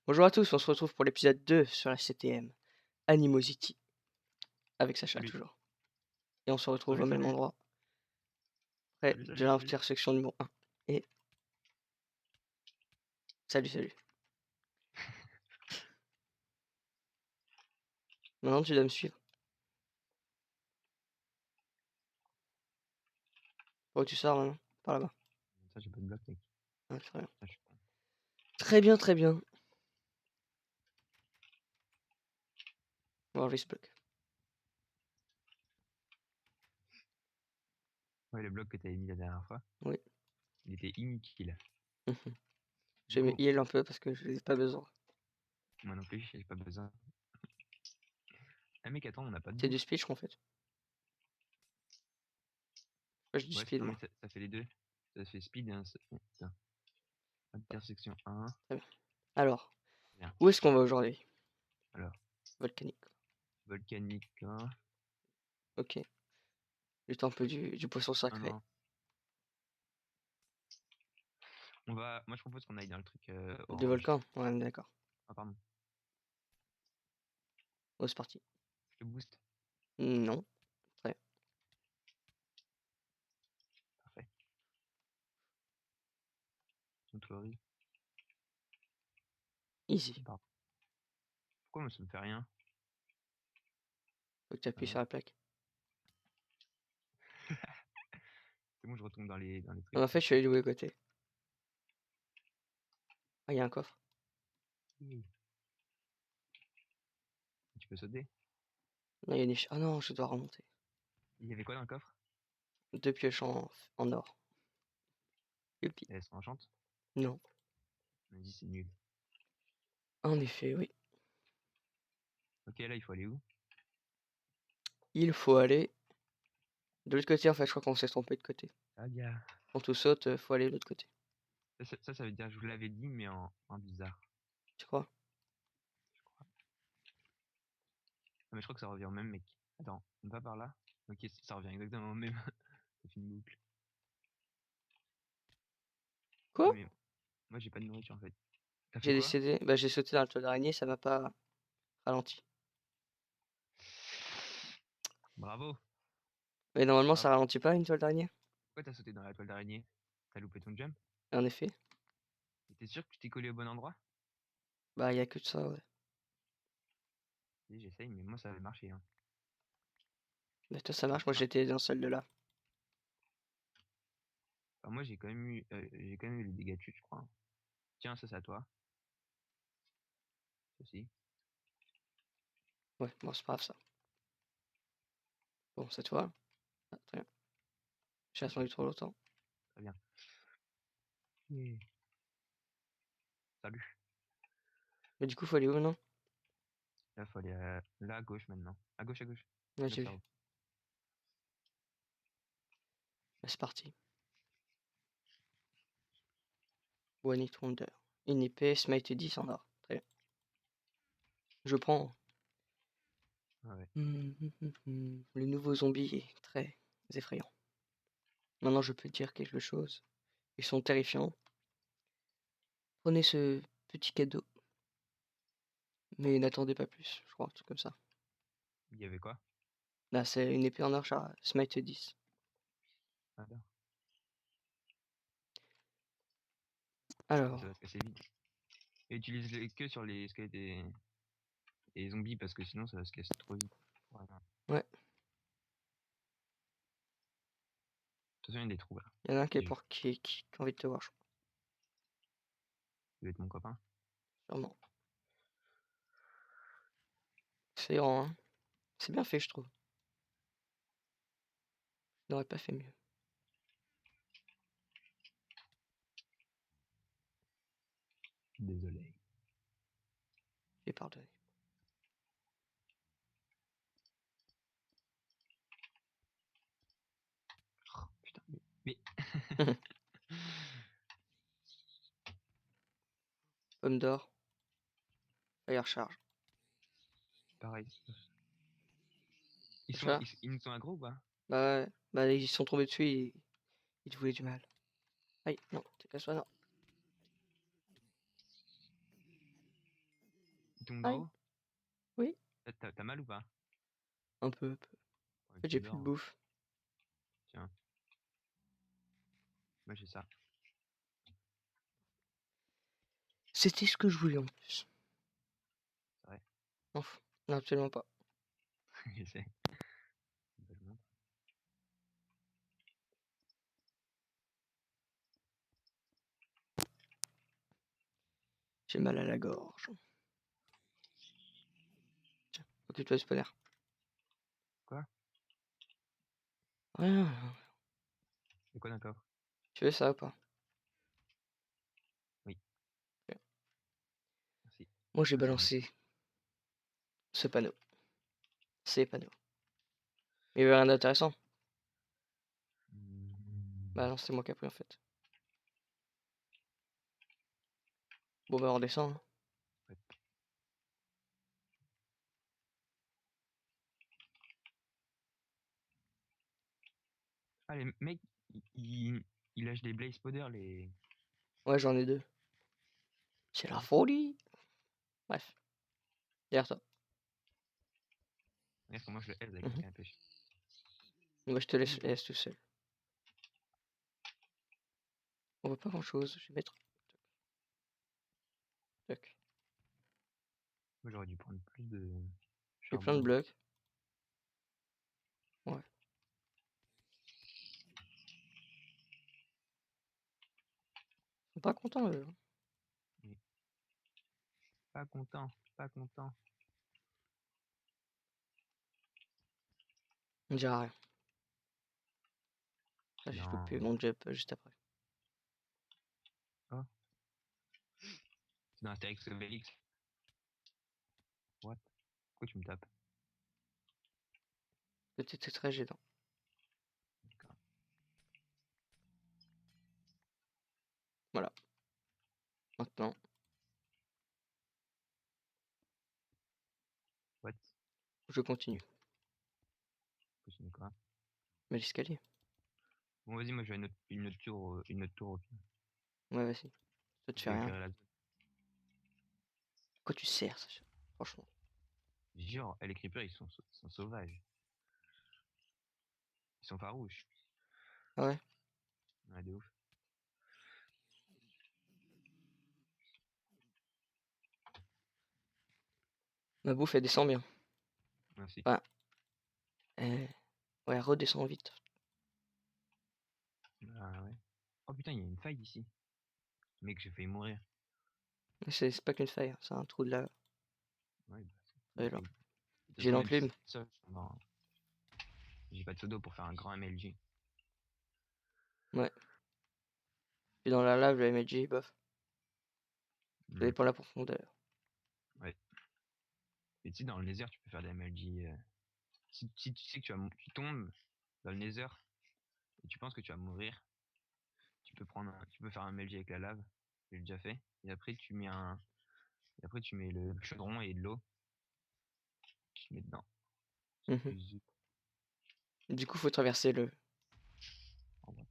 Bonjour à tous, on se retrouve pour l'épisode 2 sur la CTM Animosity avec Sacha Salut. toujours. Et on se retrouve Salut, au même salut. endroit près Salut, de salut, salut. l'intersection numéro 1. Et salut. Maintenant tu dois me suivre. Par où tu sors maintenant? Par là-bas. Ça, j'ai pas de bloc, mec. Ah, très bien. Ça, je suis con. Très bien. On va enlever ce bloc. Ouais, le bloc que t'avais mis la dernière fois. Oui. Il était inutile. Je vais me heal un peu parce que je n'ai pas besoin. Moi non plus, j'ai pas besoin. Ah mec, attends, on n'a pas de C'est bouffe. du speed, je crois, en fait. Moi, je dis Ouais, speed, non moi. mais ça fait les deux. Ça fait speed et putain. Intersection 1. Très bien. Alors, Bien. où est-ce qu'on va aujourd'hui? Alors, Volcanique. volcanique 1. Ok. Juste un peu du poisson Non, sacré. non. Moi, je propose qu'on aille dans le truc De orange. volcan? Ouais, d'accord. Ah, pardon. Oh, c'est parti. Je te booste. Non. Très Parfait. Son Chloris. easy. Pardon. Pourquoi moi, ça me fait rien? Faut que tu appuies sur la plaque. C'est bon, je retombe dans les trucs. En fait, je suis allé du mauvais côté. Ah, il y a un coffre. Oui. Tu peux sauter. Non, il y a une Ah non, je dois remonter. Il y avait quoi dans le coffre? 2 pioches en or. Youpi. Elle s'enchante. Non. On a dit c'est nul. En effet, oui. Ok, là, il faut aller où? Il faut aller de l'autre côté, en fait. Je crois qu'on s'est trompé de côté. Ah, bien. Quand tout saute, faut aller de l'autre côté. Ça veut dire, je vous l'avais dit, mais en bizarre, Tu crois? je crois. Ah, mais je crois que ça revient au même, mec. Attends, on va par là? Ok, ça revient exactement au même. Ça fait une boucle. Quoi? Ouais, mais moi, j'ai pas de nourriture, en fait. T'as fait J'ai quoi? décédé. Bah, j'ai sauté dans le toile d'araignée, ça m'a pas ralenti. Bravo. Mais normalement, ça Bravo. ralentit pas une toile d'araignée? Pourquoi t'as sauté dans la toile d'araignée? T'as loupé ton jump? En effet. Et t'es sûr que tu t'es collé au bon endroit? Bah, il y a que de ça, ouais. Si, j'essaye, mais moi, ça avait marché, hein. Bah, toi, ça Ah, marche. Moi, putain. j'étais dans celle de là. Enfin, moi, j'ai quand même eu les dégâts de chute, je crois. Tiens, ça, c'est à toi. Ceci. Ouais, bon, c'est pas grave, ça. Bon, c'est toi. Ah, très bien. J'ai attendu trop longtemps. Très bien. Yeah. Salut. Mais du coup, faut aller où, non? Là, faut aller là à gauche maintenant. À gauche, à gauche. Ouais, Là, j'ai par vu. où? Bah, c'est parti. One Hit Wonder. Une épée, Smite 10 en or. Très bien. Je prends. Ah ouais. Le nouveau zombie est très effrayant. Maintenant, je peux dire quelque chose. Ils sont terrifiants. Prenez ce petit cadeau. Mais n'attendez pas plus, je crois, un truc comme ça. Il y avait quoi? Là, c'est une épée en or, Smite 10. Ah, là. Ça Alors, va se casser vite. Et utilise-les que sur les squelettes et les zombies parce que sinon ça va se casser trop vite. Voilà. De ouais, toute façon, il y a des trous là. il y en a un qui est Et pour qui a envie de te voir, je crois. je vais être mon copain. Sûrement. C'est grand, hein. C'est bien fait, je trouve. Je n'aurais pas fait mieux. Désolé. J'ai pardonné. Oh, putain, mais... Pomme d'or. Fire charge. Pareil. Ils Sacha, nous sont aggro ou pas? Bah ouais. Bah ils sont tombés dessus, ils te voulaient du mal. Aïe, non, t'es casse-toi, non. Il tombe d'en Aïe, haut? oui, T'as mal ou pas? un peu, un peu. En Ouais, fait, tu j'ai plus de dors. bouffe. Tiens, moi j'ai ça. C'était ce que je voulais en plus. C'est vrai. Non, non, absolument pas. J'essaie. Bah, je montre. J'ai mal à la gorge. Tiens, occupe-toi du spawner. Quoi? Rien, rien. C'est quoi d'accord? Tu veux ça ou pas? Oui, Ok. merci. Moi, j'ai Ça, c'est bon. balancé ce panneau. Ces panneaux. Mais il y avait rien d'intéressant. Bah Hmm. non, c'est moi qui ai pris en fait. Bon bah on redescend, hein. Ouais. Ah, les mecs, ils lâchent des blaze powder, les. Ouais, j'en ai 2. C'est la folie. Bref, derrière toi. Regarde comment je le aide avec ma Mhm. canne à pêche. Moi, je te Salut, bro. laisse tout seul. On voit pas grand chose. Je vais mettre. Tac. Moi, j'aurais dû prendre plus de J'ai plein de charbon. blocs. Ouais. Ils sont pas contents eux, hein. Mais pas content, pas content. On dira rien. Ah, j'ai Non. loupé mon job juste après. Oh, c'est dans Astérix et Obélix. What? Pourquoi tu me tapes? Peut-être c'est très gênant. D'accord. Voilà. Maintenant, What? je continue. Continue quoi? Mais l'escalier. Bon, vas-y, moi, je vais une autre tour, une autre tour au pire. Ouais, vas-y. Ça te Je fait vais rien. éclairer la zone. Quoi tu sers, Sacha? Franchement. Genre, les creepers, ils sont sauvages. Ils sont farouches. Ah ouais. Ouais, de ouf. Ma bouffe, elle descend bien. Merci. Ah, ouais, redescend vite. Ah ouais. Oh putain, il y a une faille ici. Mec, j'ai failli mourir. Mais c'est pas qu'une faille, hein, c'est un trou de lave. Ouais, bah, Et là. de toute J'ai façon, même si l'enclume. c'est ça, j'ai pas de pseudo pour faire un grand MLG. Ouais. Et dans la lave, le MLG, bof. Ça Hmm, dépend de la profondeur. ouais. Et tu sais, dans le Nether, tu peux faire des MLG. Si tu sais que tu tombes dans le Nether et tu penses que tu vas mourir, tu peux faire un MLG avec la lave. J'ai déjà fait. Et après, tu mets le chaudron et de l'eau. Tu te mets dedans. Mhm. Zut. Du coup, faut traverser le. En vrai.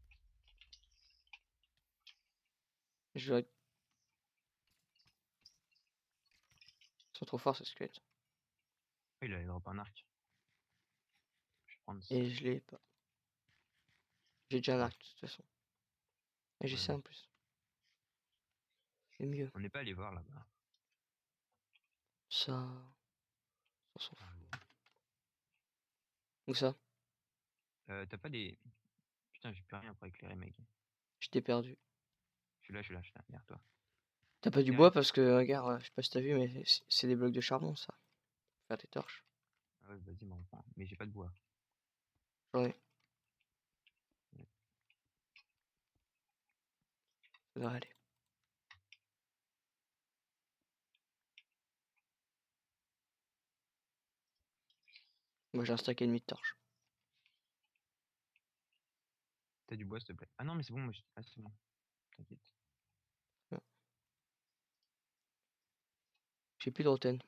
Je vais. Ils sont trop forts, ce squelette. Oh, il a drop un arc. Je vais prendre ça. Et je l'ai pas. J'ai déjà un Ouais, arc, de toute façon. Et j'ai ouais, ça en plus. C'est mieux. on n'est pas allé voir là-bas. Ça. On s'en Ah, fout. bon. Où ça? T'as pas des. Putain, j'ai plus rien pour éclairer, mec. Je t'ai perdu. Je suis là, derrière toi. T'as pas du bois Derrière. parce que, regarde, je sais pas si t'as vu, mais c'est des blocs de charbon, ça. Pour faire des torches. Ah ouais, vas-y, m'en prends. Mais j'ai pas de bois. J'en ai. Ouais. Ça devrait aller. Moi, j'ai un stack et demi de torches. T'as du bois, s'il te plaît. Ah non, mais c'est bon, moi. Ah, c'est bon. T'inquiète. Ouais. J'ai plus de roten.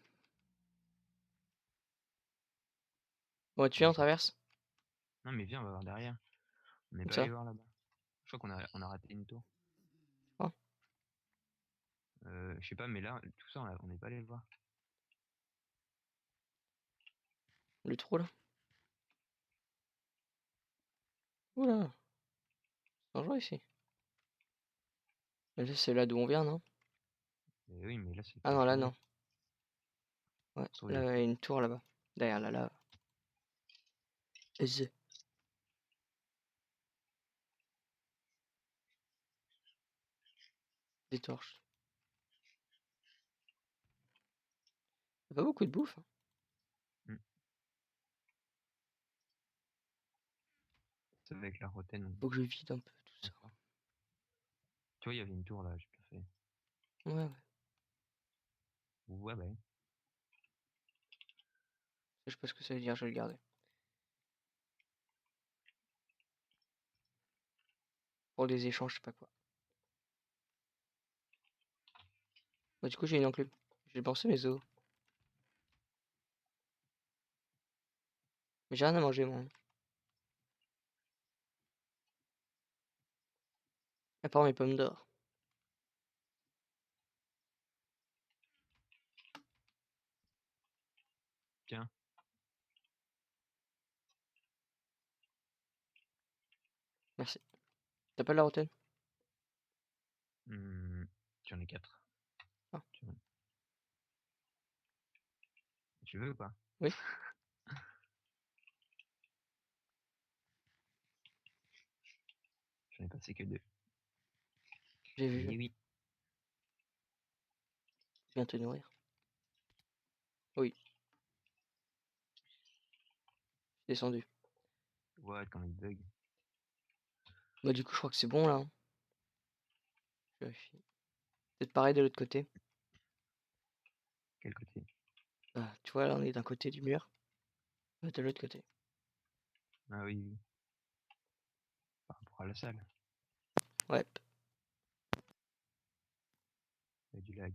Ouais, tu viens, Ouais, on traverse? Non, mais viens, on va voir derrière. On n'est Comme pas allé ça. voir là-bas. Je crois qu'on a raté une tour. Oh, Je sais pas, mais là, tout ça, on n'est pas allé le voir. le trou là. Oula, c'est dangereux ici. Mais là, c'est là d'où on vient, non? Et oui, mais là, c'est Ah pas non, là, trouvé. non. Ouais, Se trouve, là, il y a une tour là-bas. Derrière la lave. Z. Des torches. Y'a pas beaucoup de bouffe, hein. Hmm. Ça va avec la rotaine. Faut que je vide un peu tout ça. Tu vois, il y avait une tour là, j'ai pas fait. Ouais, ouais. Ouais, bah. Je sais pas ce que ça veut dire, je vais le garder. Pour des échanges, je sais pas quoi. Bah, du coup, j'ai une enclume. J'ai pensé mes os. Mais j'ai rien à manger, moi. À part mes pommes d'or. Tiens. Merci. T'as pas de la rotaine? J'en ai 4. Ah, Tu veux ou pas? oui, J'en ai passé que 2. j'ai vu. Et oui. Bien te nourrir. Oui, descendu. Ouais, quand il bug. Bah, du coup, je crois que c'est bon là, hein. Je vérifie. Peut-être pareil de l'autre côté. Quel côté? Bah, tu vois, là, on est d'un côté du mur. De l'autre côté. Ah oui, oui. Par rapport à la salle. Ouais. Il y a du lag.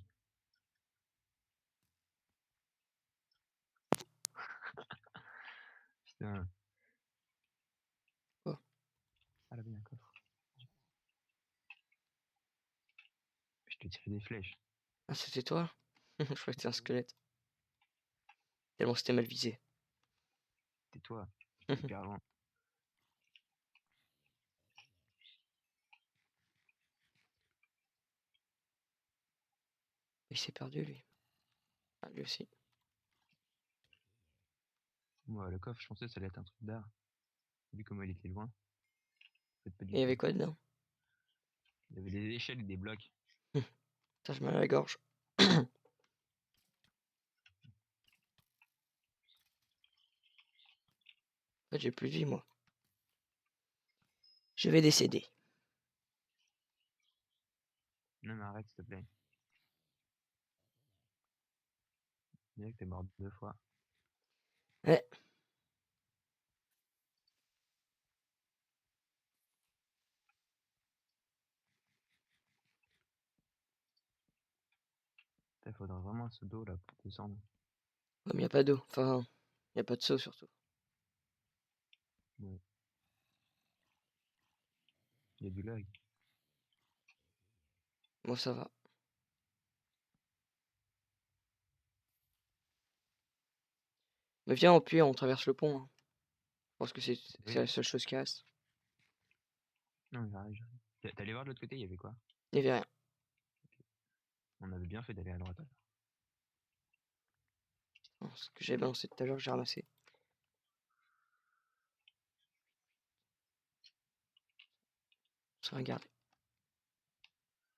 Putain. Quoi? Ah là, bien un coffre. Je te tirais des flèches. Ah, c'était toi? Je crois que c'était un squelette. Tellement c'était mal visé. Tais-toi. Hyper loin. Il s'est perdu, lui. Ah, lui aussi. Moi, le coffre, je pensais que ça allait être un truc d'art. Vu comment il était loin. En fait, pas Et du il y tout. avait quoi dedans? Il y avait des échelles et des blocs. Ça, je mal à la gorge. En fait, j'ai plus de vie, moi. Je vais décéder. Non, mais arrête, s'il te plaît. Bien que t'es mort 2 fois. Ouais. Il faudra vraiment un seau d'eau là pour descendre. Comme il n'y a pas d'eau. Enfin, il n'y a pas de seau, surtout. Ouais. Il y a du lag. Moi, ça va. Mais viens, au pire, on traverse le pont, hein. Je pense que c'est Oui. la seule chose qui reste. Non, mais j'arrive. T'es allé voir de l'autre côté, il y avait quoi? Il n'y avait rien. On avait bien fait d'aller à droite. Non, ce que j'avais balancé tout à l'heure, j'ai ramassé. Ça va garder.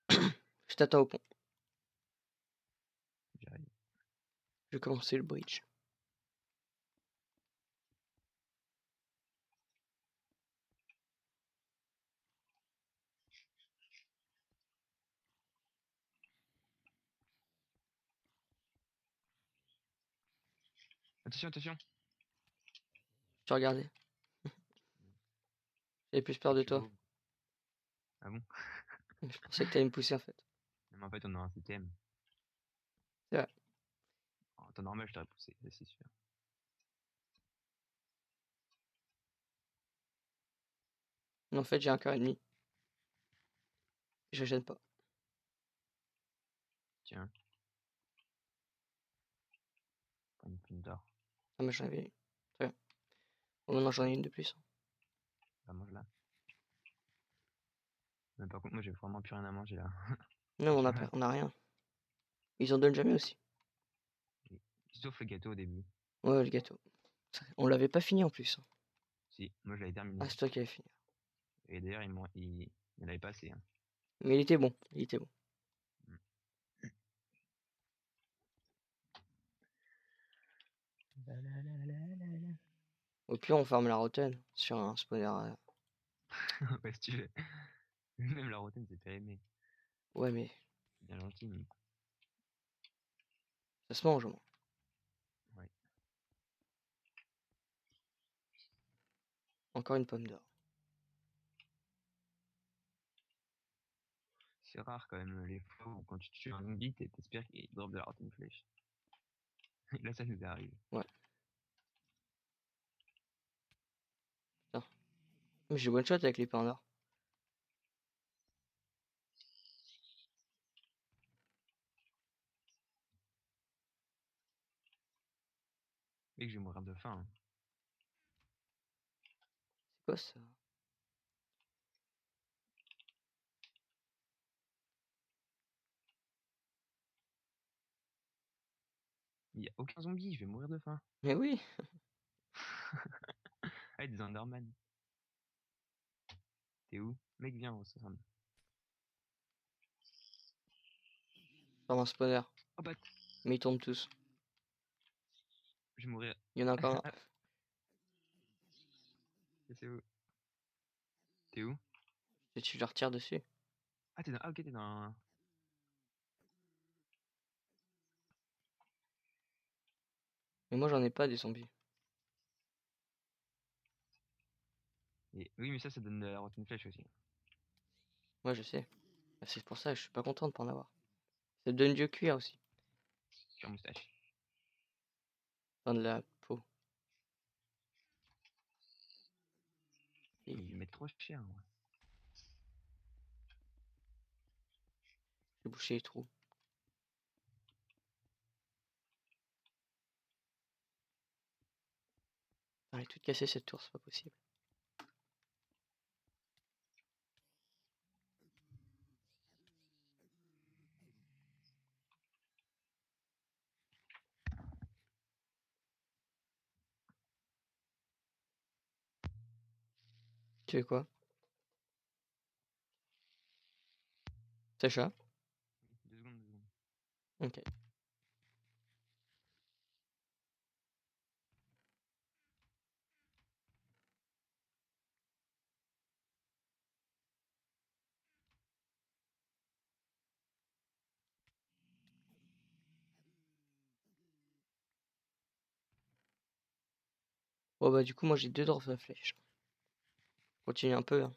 Je t'attends au pont. J'arrive. Je vais commencer le bridge. Attention, attention! Tu regardais. J'avais plus peur Et de tu toi. vois. Ah bon? Je pensais que t'allais me pousser, en fait. Non, mais en fait, on a un CTM. C'est vrai. En temps normal, je t'aurais poussé, ça, c'est sûr. Mais en fait, j'ai un cœur et demi. Je gêne pas. Tiens. Pas une plume d'or. Ah, mais j'en avais une. Très bien. Bon, maintenant, j'en ai une de plus. Bah, mange-la. Mais par contre, moi, j'ai vraiment plus rien à manger là. Non, J'ai mal. on a rien. Ils en donnent jamais aussi. Sauf le gâteau au début. Ouais, le gâteau. On l'avait pas fini en plus. Si, moi, je l'avais terminé. Ah, c'est toi qui l'avais fini. Et d'ailleurs, il n'avait pas assez. Hein. Mais il était bon. Il était bon. Mm. Au pire, on ferme la rotaine sur un spawner. Ouais, si tu veux. Même la rotaine, c'est périmé. Ouais, mais C'est bien gentil, mais... ça se mange au moins. Ouais. Encore une pomme d'or. C'est rare quand même les fois où quand tu tues un zombie, t'espères qu'il drop de la rotten flèche. Et là, ça nous est arrivé. Ouais. Putain. Mais j'ai one shot avec les pommes d'or. Mec, je vais mourir de faim. Hein. C'est quoi ça? Il y a aucun zombie, je vais mourir de faim. Mais oui. Ah, des Enderman. T'es où? Mec, viens, on se ressemble. Dans un spawner. Oh bah, Mais ils tombent tous. je vais mourir. Il y en a encore un. C'est où? T'es où? Et tu leur tires dessus. Ah, t'es dans... Ah, ok, t'es dans... Mais moi, j'en ai pas des zombies. Et... Oui, mais ça donne de la rotten flèche aussi. Ouais, je sais. Bah, c'est pour ça que je suis pas content de pas en avoir. Ça te donne du cuir aussi. Sur moustache. Enfin, de la peau. Et Ils mettent trop cher. Ouais. j'ai bouché les trous. Elle est toute cassée cette tour, c'est pas possible. Tu fais quoi? Sacha? 2 secondes, 2 secondes. Ok. Bon bah du coup moi j'ai 2 dwarfs à flèche. Continue un peu hein.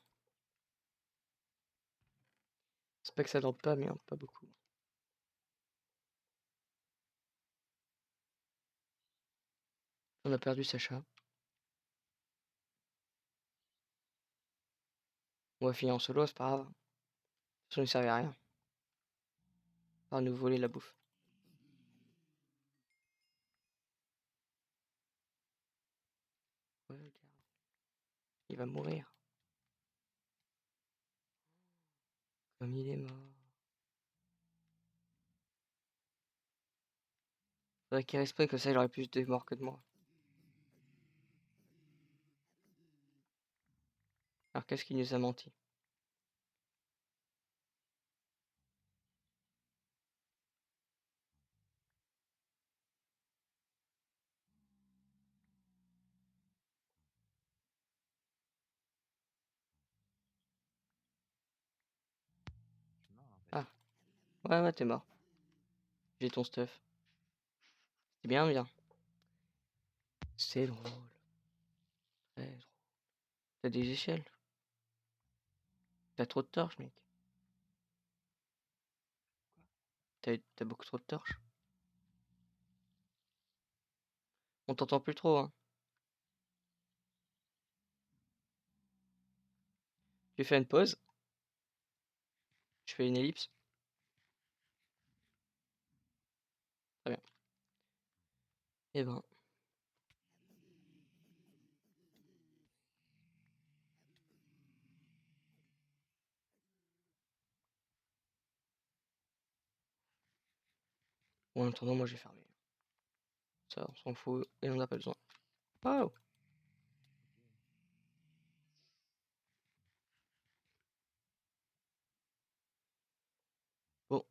C'est pas que ça drop pas mais hein, pas beaucoup. On a perdu Sacha. On va finir en solo, c'est pas grave. Ça ne servait à rien. À nous voler la bouffe. Ouais, regarde. Il va mourir. Comme il est mort. Faudrait qu'il respecte que ça il aurait plus de morts que de moi. Alors qu'est-ce qu'il nous a menti? Je suis mort en fait. Ah, ouais t'es mort. J'ai ton stuff. C'est bien bien. C'est drôle. Très drôle. T'as des échelles. T'as trop de torches mec. T'as beaucoup trop de torches. On t'entend plus trop hein. Je vais faire une pause. Je fais une ellipse. Très bien. Et ben. En attendant, moi j'ai fermé. Ça, on s'en fout et on n'a pas besoin. Oh! Bon.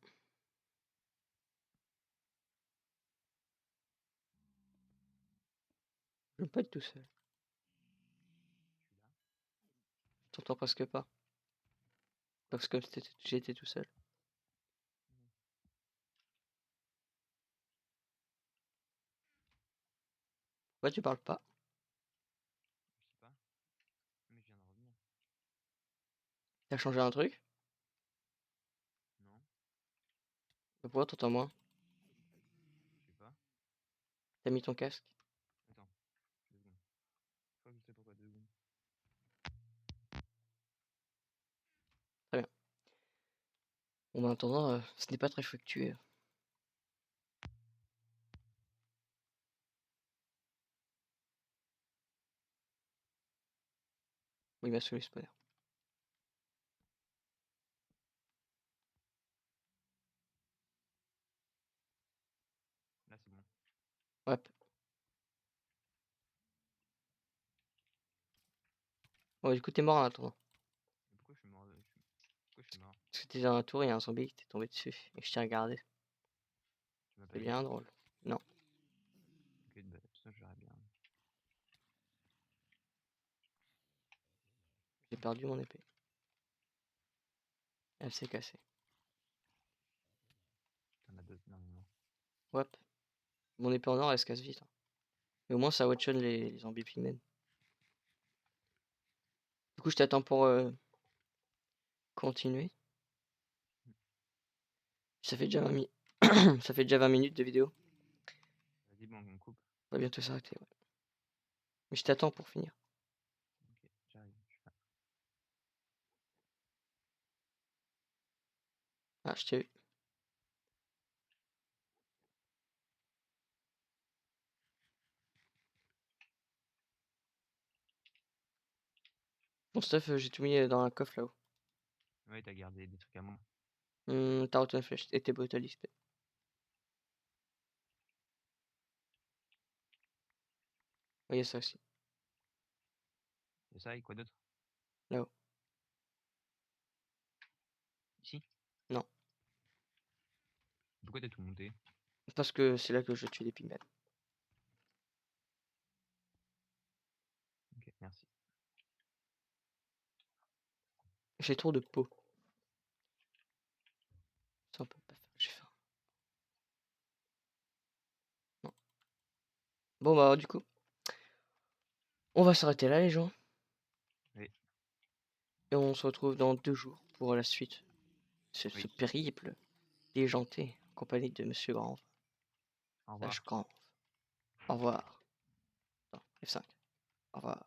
Je veux pas être tout seul. Je t'entends presque pas. Parce que j'étais tout seul. Pourquoi tu parles pas? Je sais pas. Mais je viens de revenir. T'as changé un truc? Non, Pourquoi t'entends moins? je sais pas. T'as mis ton casque? Attends, 2 secondes. Je crois que je sais pourquoi, 2 secondes. Très bien. Bon, en attendant, ce n'est pas très fructueux. Oui, il m'a saoulé ce spawner. Là, c'est bon. Ouais. Bon, du coup, t'es mort en attendant. Mais pourquoi je suis mort? Pourquoi je suis mort? Parce que t'étais dans un tour et il y a un zombie qui t'est tombé dessus. Et je t'ai regardé. Tu m'as pas C'est dit? bien drôle. Non, Ok, bah, tout ça, j'aurais bien. j'ai perdu mon épée. Elle s'est cassée. T'en as d'autres, normalement. Ouais. Mon épée en or, elle se casse vite, hein. Mais au moins, ça one-shot les zombies pigmen. Du coup, je t'attends pour continuer. Ça fait déjà 20 minutes. Ça fait déjà 20 minutes de vidéo. Vas-y, bon, on coupe. On va bientôt s'arrêter, ouais. Mais je t'attends pour finir. Ok, j'arrive. Je suis là. Ah, je t'ai vu. Mon stuff, j'ai tout mis dans un coffre là-haut. Ouais, t'as gardé des trucs à moi. Ta rotten flèche et tes brutalistes. Oui, il y a ça aussi. Et ça, et quoi d'autre? Là-haut. Ici? Non. Pourquoi t'as tout monté? Parce que c'est là que je tue des pigmen. Ok, merci. J'ai trop de peau. Ça, on peut pas faire. J'ai faim. Non. Bon, bah, du coup, on va s'arrêter là, les gens. Oui. Et on se retrouve dans 2 jours pour la suite. Ce Oui. périple déjanté en compagnie de Monsieur Grand. Au revoir. Grand. Au revoir. Attends, F5. Au revoir.